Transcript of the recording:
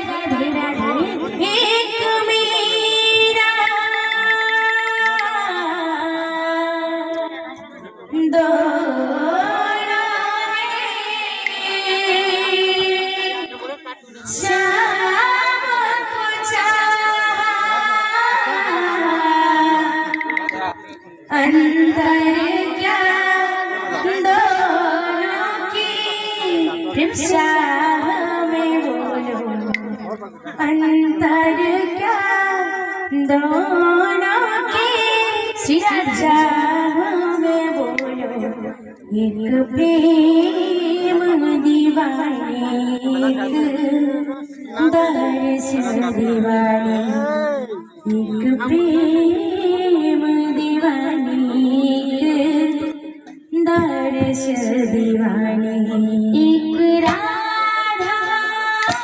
राधे राधे एक मेरा दोनों श्याम को चाहा अंतर क्या दोनों की प्रेम श्याम में बोलो अंतर क्या दोनों की श्री राजा में बोलो एक प्रेम दीवाने एक दर्श दीवाने एक प्रेम दीवाने एक दर्श दीवाने एक